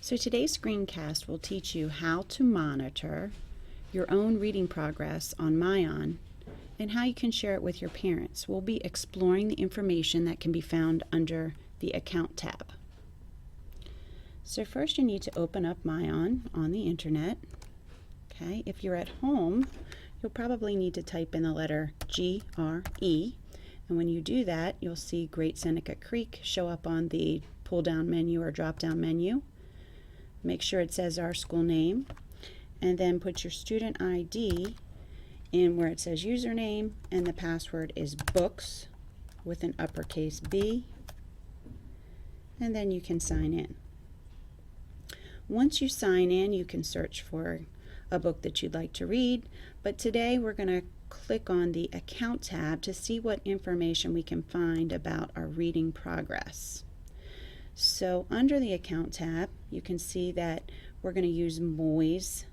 So today's screencast will teach you how to monitor your own reading progress on MyOn and how you can share it with your parents. We'll be exploring the information that can be found under the Account tab. So first you need to open up MyOn on the internet. Okay, if you're at home, you'll probably need to type in the letter GRE, and when you do that, you'll see Great Seneca Creek show up on the pull-down menu or drop-down menu. Make sure it says our school name, and then put your student ID in where it says username, and the password is books with an uppercase B, and then you can sign in. Once you sign in, you can search for a book that you'd like to read, but today we're going to click on the Account tab to see what information we can find about our reading progress. So under the Account tab, you can see that we're going to use Udin's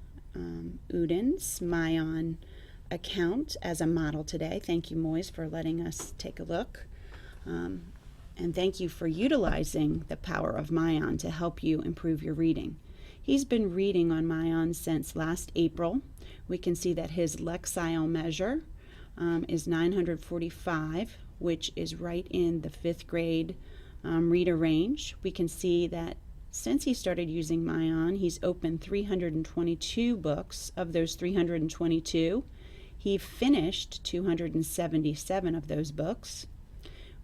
MyOn account as a model today. Thank you, Moise, for letting us take a look. And thank you for utilizing the power of MyOn to help you improve your reading. He's been reading on MyOn since last April. We can see that his Lexile measure is 945, which is right in the 5th grade reader range. We can see that since he started using MyOn, he's opened 322 books. Of those 322, he finished 277 of those books.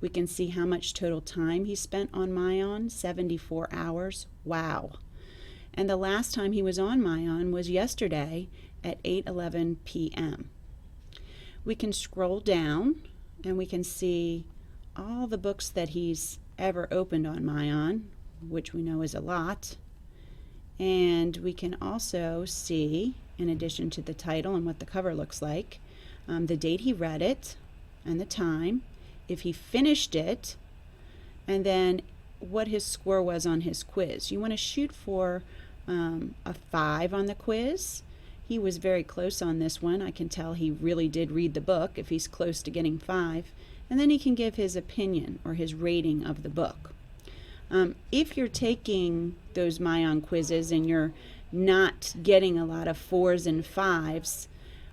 We can see how much total time he spent on MyOn, 74 hours. Wow. And the last time he was on MyOn was yesterday at 8:11 p.m. We can scroll down and we can see all the books that he's ever opened on MyOn, which we know is a lot. And we can also see, in addition to the title and what the cover looks like, the date he read it and the time, if he finished it, and then what his score was on his quiz. You want to shoot for a 5 on the quiz. He was very close on this one. I can tell he really did read the book if he's close to getting 5. And then he can give his opinion or his rating of the book. If you're taking those MyOn quizzes and you're not getting a lot of 4s and 5s,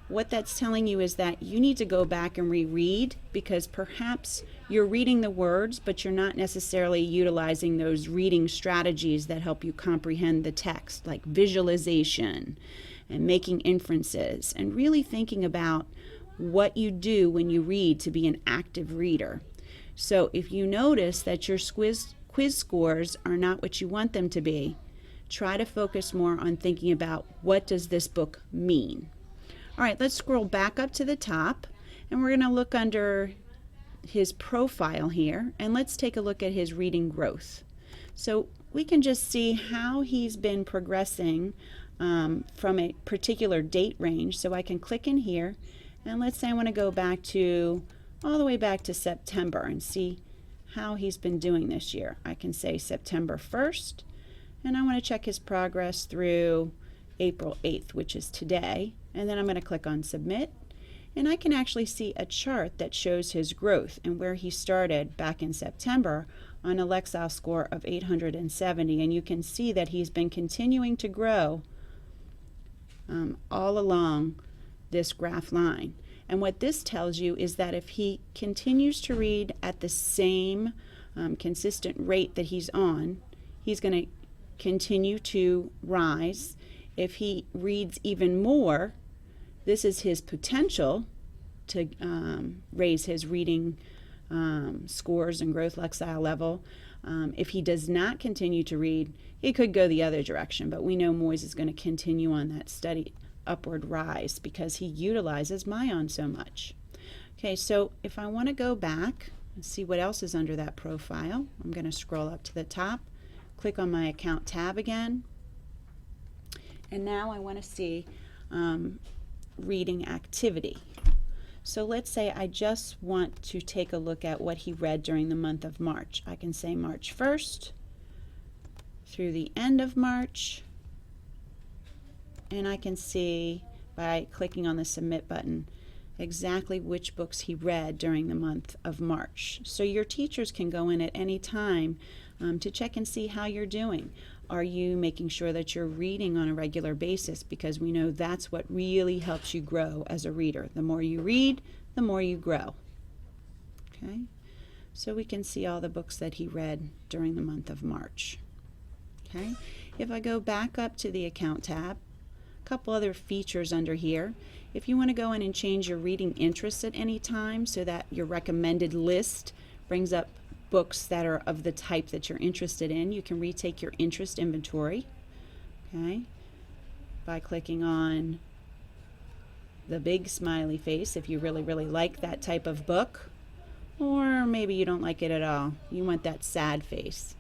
what that's telling you is that you need to go back and reread, because perhaps you're reading the words, but you're not necessarily utilizing those reading strategies that help you comprehend the text, like visualization and making inferences and really thinking about what you do when you read to be an active reader. So if you notice that your quiz scores are not what you want them to be, try to focus more on thinking about what does this book mean. All right, let's scroll back up to the top, and we're going to look under his profile here, and let's take a look at his reading growth. So we can just see how he's been progressing from a particular date range. So I can click in here, and let's say I want to go back to all the way back to September and see how he's been doing this year. I can say September 1st, and I want to check his progress through April 8th, which is today, and then I'm going to click on Submit, and I can actually see a chart that shows his growth and where he started back in September on a Lexile score of 870, and you can see that he's been continuing to grow all along this graph line. And what this tells you is that if he continues to read at the same consistent rate that he's on, he's going to continue to rise. If he reads even more, this is his potential to raise his reading scores and growth Lexile level. If he does not continue to read, it could go the other direction, but we know Moise is going to continue on that steady upward rise because he utilizes MyOn so much. Okay, so if I want to go back and see what else is under that profile, I'm going to scroll up to the top, click on my Account tab again, and now I want to see reading activity. So let's say I just want to take a look at what he read during the month of March. I can say March 1st through the end of March, and I can see by clicking on the Submit button exactly which books he read during the month of March. So your teachers can go in at any time to check and see how you're doing. Are you making sure that you're reading on a regular basis? Because we know that's what really helps you grow as a reader. The more you read, the more you grow. Okay? So we can see all the books that he read during the month of March. Okay? If I go back up to the account tab, a couple other features under here. If you want to go in and change your reading interests at any time so that your recommended list brings up books that are of the type that you're interested in, you can retake your interest inventory, okay, by clicking on the big smiley face if you really like that type of book, or maybe you don't like it at all. You want that sad face.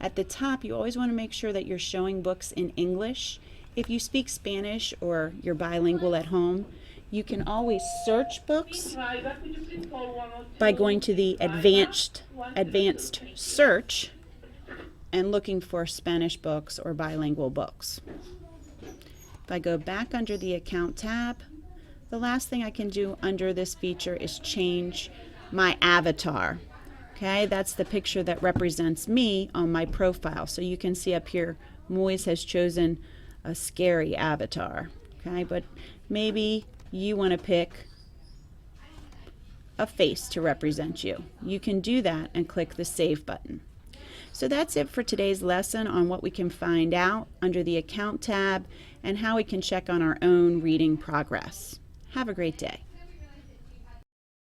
At the top, you always want to make sure that you're showing books in English. If you speak Spanish or you're bilingual at home, you can always search books by going to the advanced search and looking for Spanish books or bilingual books. If I go back under the account tab, the last thing I can do under this feature is change my avatar. Okay, that's the picture that represents me on my profile. So you can see up here, Moise has chosen a scary avatar. Okay, but maybe you want to pick a face to represent you. You can do that and click the Save button. So that's it for today's lesson on what we can find out under the Account tab and how we can check on our own reading progress. Have a great day.